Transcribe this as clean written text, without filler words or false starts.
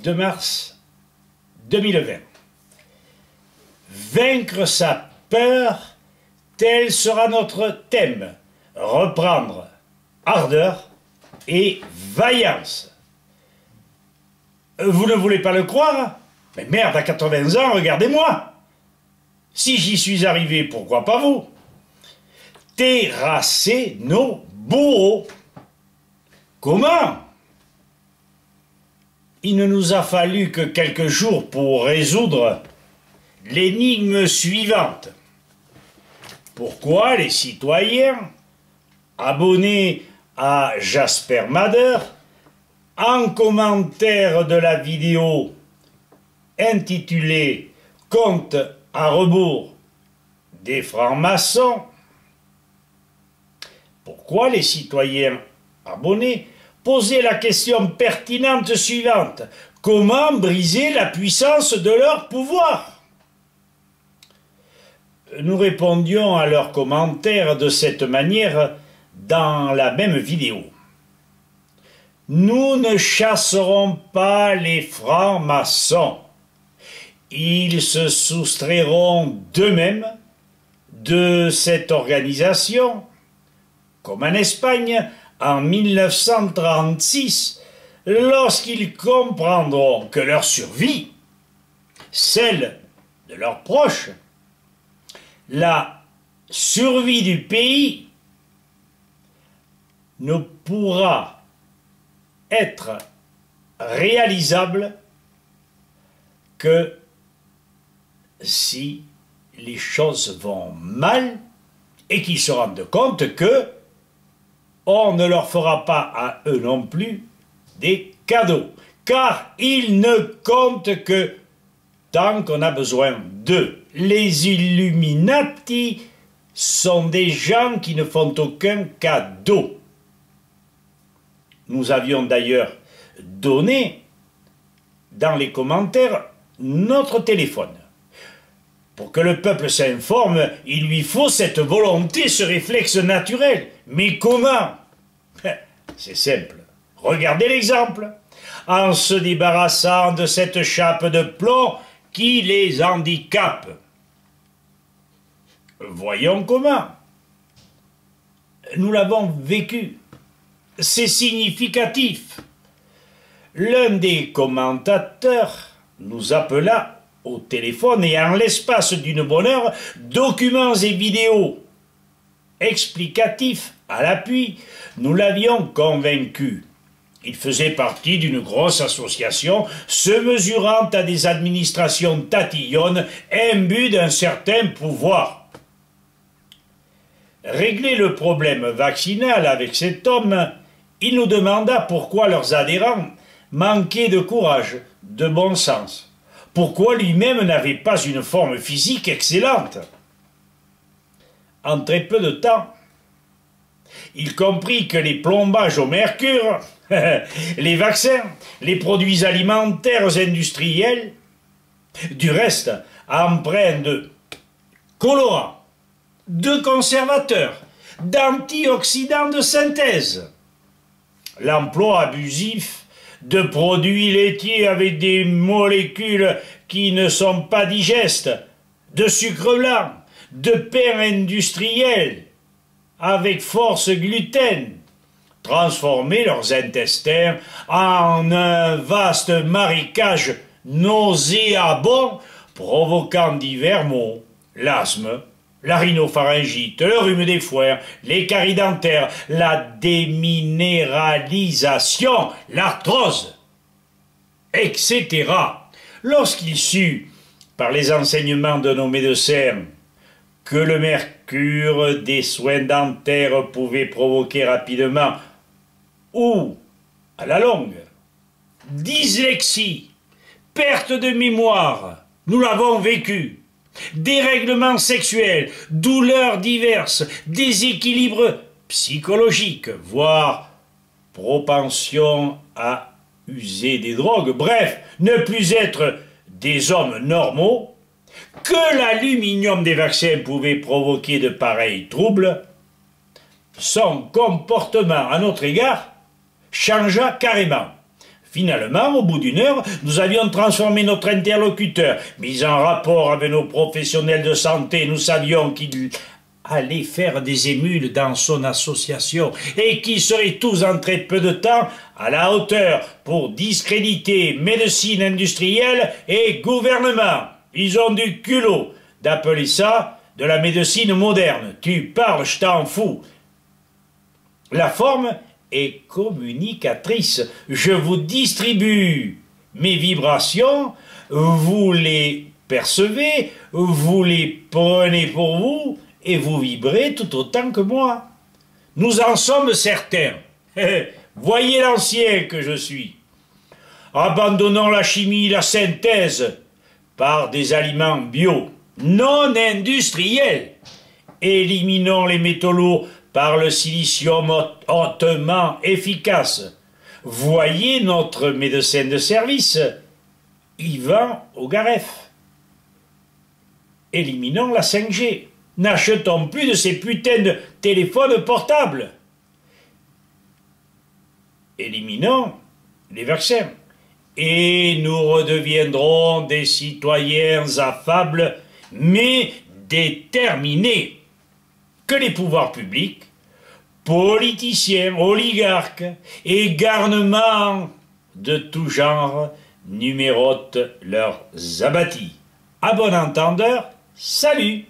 2 mars 2020. Vaincre sa peur, tel sera notre thème. Reprendre ardeur et vaillance. Vous ne voulez pas le croire? Mais merde, à 80 ans, regardez-moi. Si j'y suis arrivé, pourquoi pas vous? Terrasser nos bourreaux. Comment? Il ne nous a fallu que quelques jours pour résoudre l'énigme suivante. Pourquoi les citoyens abonnés à Jasper Mader, en commentaire de la vidéo intitulée « Compte à rebours des francs-maçons », pourquoi les citoyens abonnés posaient la question pertinente suivante: comment briser la puissance de leur pouvoir? Nous répondions à leurs commentaires de cette manière dans la même vidéo. Nous ne chasserons pas les francs-maçons. Ils se soustrairont d'eux-mêmes de cette organisation, comme en Espagne en 1936, lorsqu'ils comprendront que leur survie, celle de leurs proches, la survie du pays ne pourra être réalisable que si les choses vont mal et qu'ils se rendent compte que on ne leur fera pas à eux non plus des cadeaux, car ils ne comptent que tant qu'on a besoin d'eux. Les Illuminati sont des gens qui ne font aucun cadeau. Nous avions d'ailleurs donné dans les commentaires notre téléphone. Pour que le peuple s'informe, il lui faut cette volonté, ce réflexe naturel. Mais comment? C'est simple. Regardez l'exemple. En se débarrassant de cette chape de plomb qui les handicape. Voyons comment. Nous l'avons vécu. C'est significatif. L'un des commentateurs nous appela au téléphone et en l'espace d'une bonne heure, documents et vidéos explicatifs à l'appui, nous l'avions convaincu. Il faisait partie d'une grosse association se mesurant à des administrations tatillonnes imbues d'un certain pouvoir. Régler le problème vaccinal avec cet homme, il nous demanda pourquoi leurs adhérents manquaient de courage, de bon sens. Pourquoi lui-même n'avait pas une forme physique excellente? En très peu de temps, il comprit que les plombages au mercure, les vaccins, les produits alimentaires industriels, du reste empreints de colorants, de conservateurs, d'antioxydants de synthèse, l'emploi abusif de produits laitiers avec des molécules qui ne sont pas digestes, de sucre blanc, de pain industriel avec force gluten, transformer leurs intestins en un vaste marécage nauséabond provoquant divers maux, l'asthme, la rhinopharyngite, le rhume des foins, les caries dentaires, la déminéralisation, l'arthrose, etc. Lorsqu'il sut, par les enseignements de nos médecins, que le mercure des soins dentaires pouvait provoquer rapidement ou, à la longue, dyslexie, perte de mémoire, nous l'avons vécu, dérèglements sexuels, douleurs diverses, déséquilibres psychologiques, voire propension à user des drogues, bref, ne plus être des hommes normaux, que l'aluminium des vaccins pouvait provoquer de pareils troubles, son comportement à notre égard changea carrément. Finalement, au bout d'une heure, nous avions transformé notre interlocuteur, mis en rapport avec nos professionnels de santé. Nous savions qu'il allait faire des émules dans son association et qu'ils seraient tous en très peu de temps à la hauteur pour discréditer médecine industrielle et gouvernement. Ils ont du culot d'appeler ça de la médecine moderne. Tu parles, je t'en fous. La forme est communicatrice. Je vous distribue mes vibrations, vous les percevez, vous les prenez pour vous et vous vibrez tout autant que moi. Nous en sommes certains. Voyez l'ancien que je suis. Abandonnons la chimie, la synthèse par des aliments bio, non industriels. Éliminons les métaux lourds par le silicium hautement efficace. Voyez notre médecin de service, Yvan Ogaref. Éliminons la 5G. N'achetons plus de ces putains de téléphones portables. Éliminons les vaccins. Et nous redeviendrons des citoyens affables, mais déterminés. Que les pouvoirs publics, politiciens, oligarques et garnements de tout genre numérotent leurs abattis. À bon entendeur, salut!